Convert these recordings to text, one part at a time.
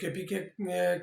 KPK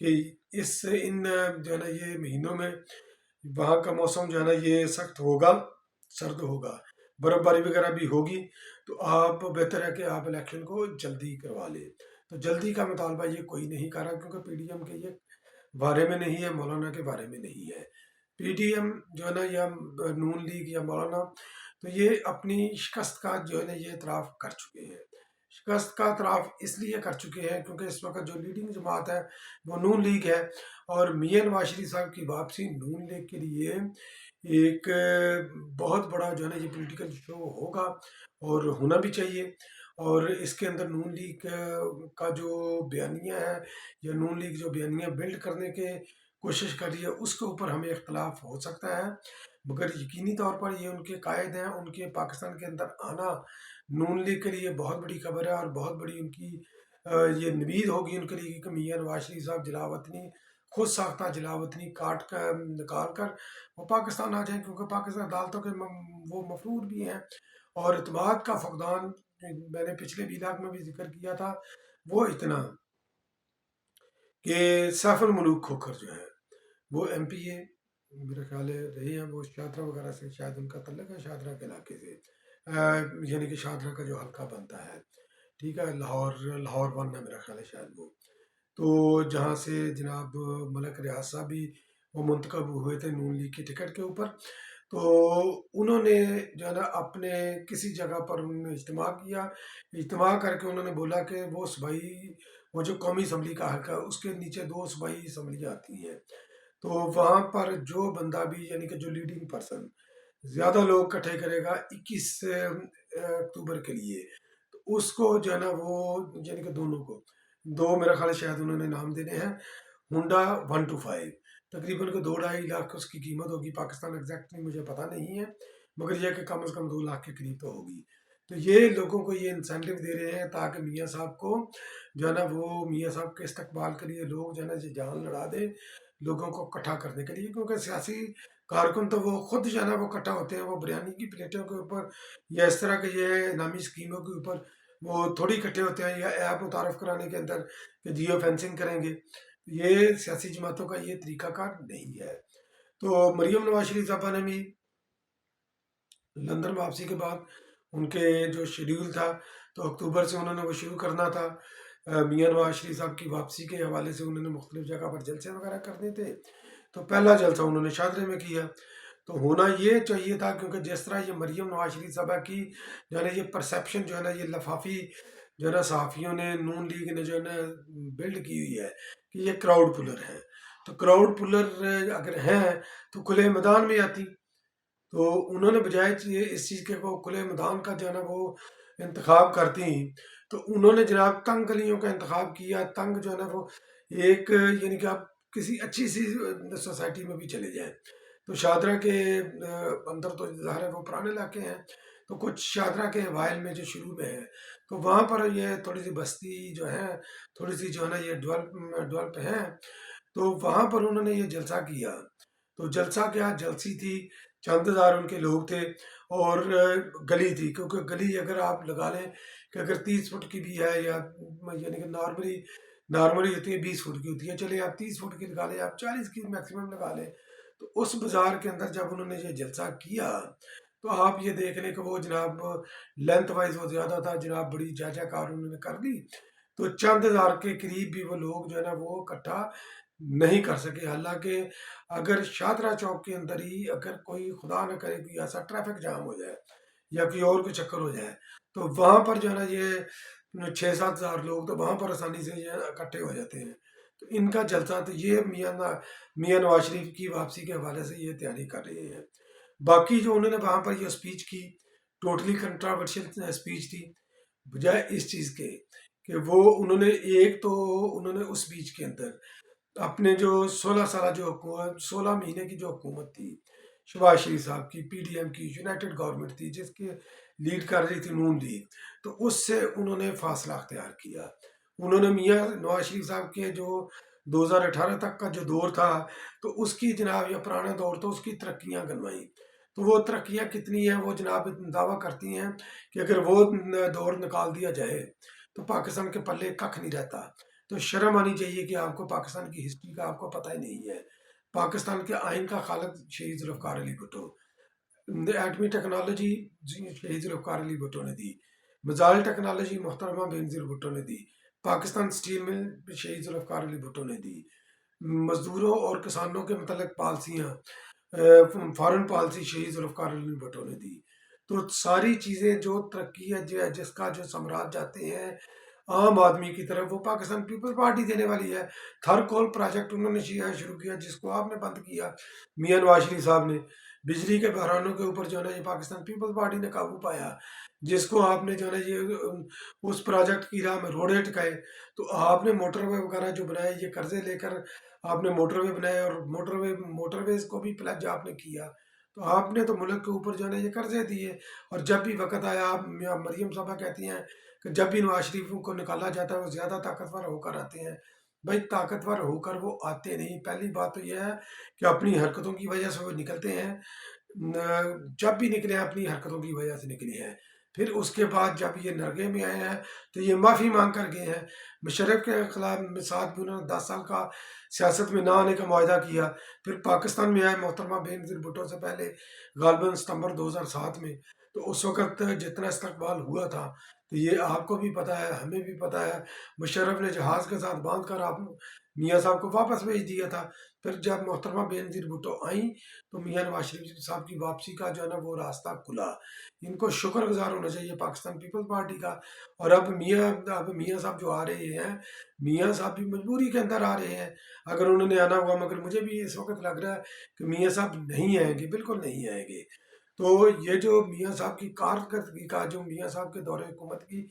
کہ ان جو ہے نا یہ مہینوں میں وہاں کا موسم جو ہے نا یہ سخت ہوگا، سرد ہوگا، برف باری وغیرہ بھی ہوگی، تو آپ بہتر ہے کہ آپ الیکشن کو جلدی کروا لیں۔ تو جلدی کا مطالبہ یہ کوئی نہیں کر رہا، کیونکہ پی ڈی ایم کے یہ بارے میں نہیں ہے، مولانا کے بارے میں نہیں ہے۔ پی ڈی ایم جو ہے نا یا نون لیگ یا مولانا، تو یہ اپنی شکست کا جو ہے نا یہ اعتراف کر چکے ہیں۔ شکست کا اعتراف اس لیے کر چکے ہیں کیونکہ اس وقت جو لیڈنگ جماعت ہے وہ نون لیگ ہے، اور میاں نواز شریف صاحب کی واپسی نون لیگ کے لیے ایک بہت بڑا جو ہے نا یہ پولیٹیکل شو ہوگا، اور ہونا بھی چاہیے۔ اور اس کے اندر نون لیگ کا جو بیانیہ ہے، یا نون لیگ جو بیانیہ بلڈ کرنے کے کوشش کر رہی ہے، اس کے اوپر ہمیں اختلاف ہو سکتا ہے، مگر یقینی طور پر یہ ان کے قائد ہیں، ان کے پاکستان کے اندر آنا نون لیگ کے لیے بہت بڑی خبر ہے، اور بہت بڑی ان کی یہ نوید ہوگی ان کے لیے کہ میاں نواز شریف صاحب جلاوطنی، خود ساختہ جلاوطنی کاٹ کر نکال کر وہ پاکستان آ جائیں، کیونکہ پاکستان عدالتوں کے وہ مفرور بھی ہیں، اور اعتماد کا فقدان میں نے پچھلے ویلاگ میں بھی ذکر کیا تھا، وہ اتنا کہ سیف الملوک کھوکھر جو ہے وہ ایم پی اے میرا خیال ہے رہے ہیں، وہ شاہدرہ وغیرہ سے شاید ان کا تعلق ہے، شاہدرہ کے علاقے سے، یعنی کہ شاہدرہ کا جو حلقہ بنتا ہے، ٹھیک ہے، لاہور ون ہے میرا خیال ہے شاید وہ، تو جہاں سے جناب ملک ریاض صاحب بھی وہ منتخب ہوئے تھے نون لیگ کی ٹکٹ کے اوپر، تو انہوں نے جو ہے نا اپنے کسی جگہ پر انہوں نے اجتماع کیا، اجتماع کر کے انہوں نے بولا کہ وہ صوبائی، وہ جو قومی اسمبلی کا حلقہ ہے اس کے نیچے 2 صوبائی اسمبلیاں آتی ہیں، تو وہاں پر جو بندہ بھی یعنی کہ جو لیڈنگ پرسن زیادہ لوگ اکٹھے کرے گا 21 اکتوبر کے لیے، تو اس کو جو ہے نا وہ یعنی کہ دونوں کو دو میرا خیال ہے شاید انہوں نے نام دینے ہیں، ہنڈا 125، تقریباً کو 2-2.5 لاکھ اس کی قیمت ہوگی، پاکستان ایگزیکٹلی مجھے پتہ نہیں ہے، مگر یہ کہ کم از کم 2 لاکھ کے قریب تو ہوگی۔ تو یہ لوگوں کو یہ انسینٹیو دے رہے ہیں تاکہ میاں صاحب کو جو ہے نا وہ میاں صاحب کے استقبال کے لیے لوگ جو ہے نا جان لڑا دیں، لوگوں کو اکٹھا کرنے کے لیے، کیونکہ سیاسی کارکن تو وہ خود جو ہے نا وہ اکٹھا ہوتے ہیں، وہ بریانی کی پلیٹوں کے اوپر یا اس طرح کے یہ نامی اسکیموں کے اوپر وہ تھوڑی اکٹھے ہوتے ہیں، یا ایپ متعارف کرانے کے اندر کہ جیو فینسنگ کریں گے، یہ سیاسی جماعتوں کا یہ طریقہ کار نہیں ہے۔ تو مریم نواز شریف صاحبہ نے بھی لندن واپسی کے بعد ان کے جو شیڈیول تھا تو اکتوبر سے انہوں نے وہ شروع کرنا تھا، میاں نواز شریف صاحب کی واپسی کے حوالے سے انہوں نے مختلف جگہ پر جلسے وغیرہ کرنے تھے، تو پہلا جلسہ انہوں نے شاہدرے میں کیا، تو ہونا یہ چاہیے تھا، کیونکہ جس طرح یہ مریم نواز شریف صاحبہ کی جو ہے نا یہ پرسیپشن جو ہے نا یہ لفافی جو ہے نا صحافیوں نے نون لیگ نے جو ہے نا بلڈ کی ہوئی ہے کہ یہ کراؤڈ پلر ہے، تو کراؤڈ پلر اگر ہیں تو کھلے میدان میں آتی، تو انہوں نے بجائے اس چیز کے وہ کھلے میدان کا جو ہے نا وہ انتخاب کرتی ہیں، تو انہوں نے جناب تنگ گلیوں کا انتخاب کیا، تنگ جو ہے نا وہ ایک یعنی کہ آپ کسی اچھی سی سوسائٹی میں بھی چلے جائیں، تو شاہدرہ کے اندر تو ظاہر ہے وہ پرانے علاقے ہیں، تو کچھ شاہدرہ کے حوائل میں جو شروع میں ہے تو وہاں پر یہ تھوڑی سی بستی جو ہے، تھوڑی سی جو ہے نا یہ ڈیولپ ہیں، تو وہاں پر انہوں نے یہ جلسہ کیا، تو جلسہ کیا جلسی تھی، چند ہزار ان کے لوگ تھے، اور گلی تھی، کیونکہ گلی اگر آپ لگا لیں کہ اگر 30 فٹ کی بھی ہے، یا یعنی کہ نارملی ہوتی ہے 20 فٹ کی ہوتی ہے، چلے آپ 30 فٹ کی لگا لیں، آپ 40 کی میکسیمم لگا لیں، تو اس بازار کے اندر جب انہوں نے یہ جلسہ کیا تو آپ یہ دیکھ لیں کہ وہ جناب لینتھ وائز وہ زیادہ تھا، جناب بڑی جاجا کار انہوں نے کر دی، تو چند ہزار کے قریب بھی وہ لوگ جو ہے نا وہ اکٹھا نہیں کر سکے، حالانکہ اگر شاہدرہ چوک کے اندر ہی اگر کوئی خدا نہ کرے کوئی ایسا ٹریفک جام ہو جائے یا کوئی اور کوئی چکر ہو جائے، تو وہاں پر جو ہے نا یہ 6-7 ہزار لوگ تو وہاں پر آسانی سے یہ اکٹھے ہو جاتے ہیں، تو ان کا جلسہ تو یہ میاں نواز شریف کی واپسی کے حوالے سے یہ تیاری کر رہے ہیں۔ باقی جو انہوں نے وہاں پر یہ اسپیچ کی ٹوٹلی کنٹراورشل اسپیچ تھی، بجائے اس چیز کے کہ وہ انہوں نے ایک تو انہوں نے اس اسپیچ کے اندر اپنے جو 16 سالہ جو حکومت 16 مہینے کی جو حکومت تھی شہباز شریف صاحب کی، پی ڈی ایم کی یونائٹڈ گورنمنٹ تھی جس کے لیڈ کر رہی تھی نون لیگ، تو اس سے انہوں نے فاصلہ اختیار کیا، انہوں نے میاں نواز شریف صاحب کے جو 2018 تک کا جو دور تھا تو اس کی جناب یا پرانا دور تو اس کی ترقیاں گنوائیں، تو وہ ترقیاں کتنی ہیں وہ جناب دعویٰ کرتی ہیں کہ اگر وہ دور نکال دیا جائے تو پاکستان کے پلے ککھ نہیں رہتا، تو شرم آنی چاہیے کہ آپ کو پاکستان کی ہسٹری کا آپ کو پتہ ہی نہیں ہے۔ پاکستان کے آئین کا خالق شہید ذوالفقار علی بھٹو، ایٹمی ٹیکنالوجی شہید ذوالفقار علی بھٹو نے دی، میزائل ٹیکنالوجی محترمہ بینظیر بھٹو نے دی، پاکستان اسٹیل مل شہید ذوالفقار علی بھٹو نے دی، مزدوروں اور کسانوں کے متعلق پالیسیاں فارن پالیسی شہید ذوالفقار علی بھٹو نے دی۔ تو ساری چیزیں جو ترقی ہے جس کا جو ثمرات جاتے ہیں عام آدمی کی طرف، وہ پاکستان پیپل پارٹی دینے والی ہے۔ تھر کول پروجیکٹ انہوں نے شروع کیا جس کو آپ نے بند کیا، میاں نواز شریف صاحب نے۔ بجلی کے بحرانوں کے اوپر جو ہے نا یہ پاکستان پیپل پارٹی نے قابو پایا، جس کو آپ نے جو ہے نا یہ اس پروجیکٹ کی راہ میں روڑے ٹکائے۔ تو آپ نے موٹر وے وغیرہ جو بنائے، یہ قرضے لے کر آپ نے موٹر وے بنائے، اور موٹر ویز کو بھی پلج آپ نے کیا۔ تو آپ نے تو ملک کے اوپر جو ہے نا یہ قرضے دیے، اور جب بھی وقت آیا، آپ مریم صاحبہ کہتی ہیں کہ جب بھی نواز شریف کو نکالا جاتا ہے وہ زیادہ طاقتور ہو کر آتے ہیں۔ بھائی طاقتور ہو کر وہ آتے نہیں، پہلی بات تو یہ ہے کہ اپنی حرکتوں کی وجہ سے وہ نکلتے ہیں، جب بھی نکلے ہیں اپنی حرکتوں کی وجہ سے نکلے ہیں۔ پھر اس کے بعد جب یہ نرگے میں آئے ہیں تو یہ معافی مانگ کر گئے ہیں۔ مشرف کے خلاف ساتھ بھی انہوں نے 10 سال کا سیاست میں نہ آنے کا معاہدہ کیا، پھر پاکستان میں آئے محترمہ بینظیر بھٹو سے پہلے غالباً ستمبر 2007 میں۔ تو اس وقت جتنا استقبال ہوا تھا تو یہ آپ کو بھی پتہ ہے، ہمیں بھی پتہ ہے، مشرف نے جہاز کے ساتھ باندھ کر آپ میاں صاحب کو واپس بھیج دیا تھا۔ پھر جب محترمہ بینظیر بھٹو آئیں تو میاں نواز شریف صاحب کی واپسی کا جو ہے نا وہ راستہ کھلا۔ ان کو شکر گزار ہونا چاہیے پاکستان پیپل پارٹی کا۔ اور اب میاں صاحب جو آ رہے ہیں، میاں صاحب بھی مجبوری کے اندر آ رہے ہیں، اگر انہوں نے آنا ہوا، مگر مجھے بھی اس وقت لگ رہا ہے کہ میاں صاحب نہیں آئیں گے، بالکل نہیں آئیں گے۔ تو یہ جو میاں صاحب کی کارکردگی کا، جو میاں صاحب کے دور حکومت کی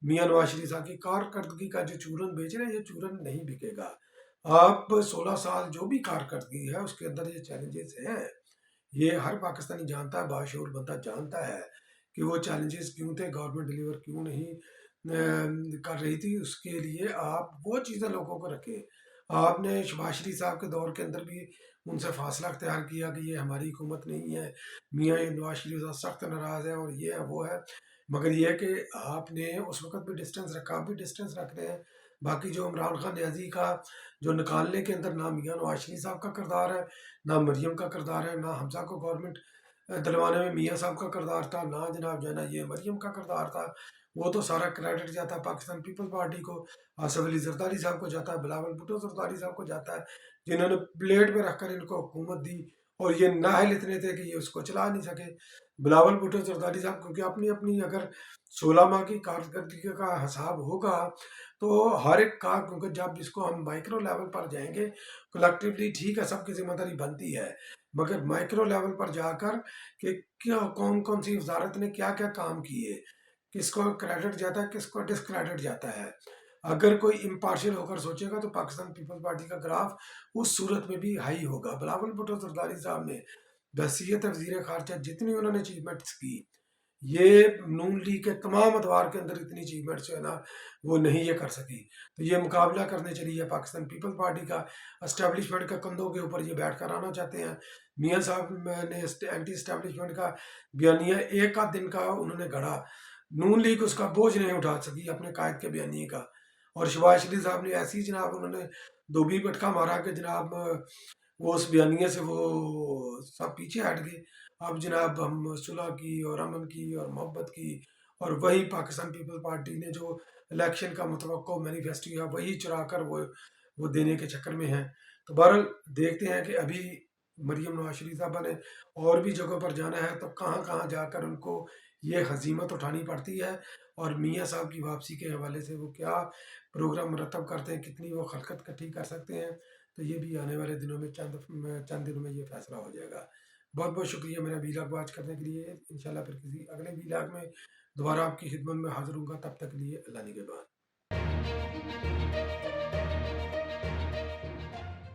میاں نواز شریف صاحب کی کارکردگی کا جو چورن بیچ رہے ہیں، یہ چورن نہیں بکے گا۔ آپ 16 سال جو بھی کارکردگی ہے اس کے اندر یہ چیلنجز ہیں، یہ ہر پاکستانی جانتا ہے، باشعور بندہ جانتا ہے کہ وہ چیلنجز کیوں تھے، گورنمنٹ ڈیلیور کیوں نہیں کر رہی تھی۔ اس کے لیے آپ وہ چیزیں لوگوں کو رکھیں۔ آپ نے شباز شریف صاحب کے دور کے اندر بھی ان سے فاصلہ اختیار کیا کہ یہ ہماری حکومت نہیں ہے، میاں نواز شریف صاحب سخت ناراض ہیں اور یہ ہے وہ ہے، مگر یہ ہے کہ آپ نے اس وقت بھی ڈسٹنس رکھا، آپ بھی ڈسٹنس رکھ رہے ہیں۔ باقی جو عمران خان نیازی کا جو نکالنے کے اندر نہ میاں نواز شریف صاحب کا کردار ہے، نہ مریم کا کردار ہے، نہ حمزہ کو گورنمنٹ دلوانے میں میاں صاحب کا کردار تھا، نہ جناب جو ہے نا یہ مریم کا کردار تھا، وہ تو سارا کریڈٹ جاتا ہے پاکستان پیپل پارٹی کو، آصف علی زرداری صاحب کو جاتا ہے، بلاول بھٹو زرداری صاحب کو جاتا ہے، جنہوں نے پلیٹ پہ رکھ کر ان کو حکومت دی، اور یہ نااہل اتنے تھے کہ یہ اس کو چلا نہیں سکے۔ بلاول بھٹو زرداری صاحب کیونکہ اپنی اگر 16 ماہ کی کارکردگی کا حساب ہوگا تو ہر ایک کا، کیونکہ جب اس کو ہم مائکرو لیول پر جائیں گے کلیکٹیولی، ٹھیک ہے سب کی ذمہ داری بنتی ہے، مگر مائکرو لیول پر جا کر کہ کون سی وزارت نے کیا کیا کام کیے، کس کو کریڈٹ جاتا ہے، کس کو ڈسکریڈٹ جاتا ہے، اگر کوئی امپارشل ہو کر سوچے گا تو پاکستان پیپل پارٹی کا گراف اس صورت میں بھی ہائی ہوگا۔ بلاول بھٹو زرداری صاحب نے بحیثیت وزیر خارجہ جتنی انہوں نے اچیومنٹس کی، یہ نون لیگ کے تمام ادوار کے اندر اتنی اچیومنٹس جو ہے نا وہ نہیں یہ کر سکی۔ تو یہ مقابلہ کرنے چلی ہے پاکستان پیپل پارٹی کا، اسٹیبلشمنٹ کے کندھوں کے اوپر یہ بیٹھ کر آنا چاہتے ہیں۔ میاں صاحب نے اینٹی اسٹیبلشمنٹ کا بیانیہ ایک آدھ دن کا انہوں نے گھڑا، نون لیگ اس کا بوجھ نہیں اٹھا سکی اپنے قائد کے بیانیے کا، اور شباز شریف صاحب نے ایسی جناب انہوں نے دوبھی پٹکا مارا کہ جناب وہ اس بیانیے سے وہ سب پیچھے ہٹ گئے۔ اب جناب ہم صلح کی اور امن کی اور محبت کی، اور وہی پاکستان پیپل پارٹی نے جو الیکشن کا متوقع مینیفیسٹو ہے وہی چرا کر وہ دینے کے چکر میں ہیں۔ تو بہرحال دیکھتے ہیں کہ ابھی مریم نواز شریف صاحبہ نے اور بھی جگہوں پر جانا ہے تو کہاں کہاں جا کر ان کو یہ ہزیمت اٹھانی پڑتی ہے، اور میاں صاحب کی واپسی کے حوالے سے وہ کیا پروگرام مرتب کرتے ہیں، کتنی وہ خلقت اکٹھی کر سکتے ہیں، تو یہ بھی آنے والے دنوں میں چند دنوں میں یہ فیصلہ ہو جائے گا۔ بہت بہت شکریہ میرا ویلاگ واچ کرنے کے لیے۔ انشاءاللہ پھر کسی اگلے ویلاگ میں دوبارہ آپ کی خدمت میں حاضر ہوں گا، تب تک کے لیے اللہ نگہبان۔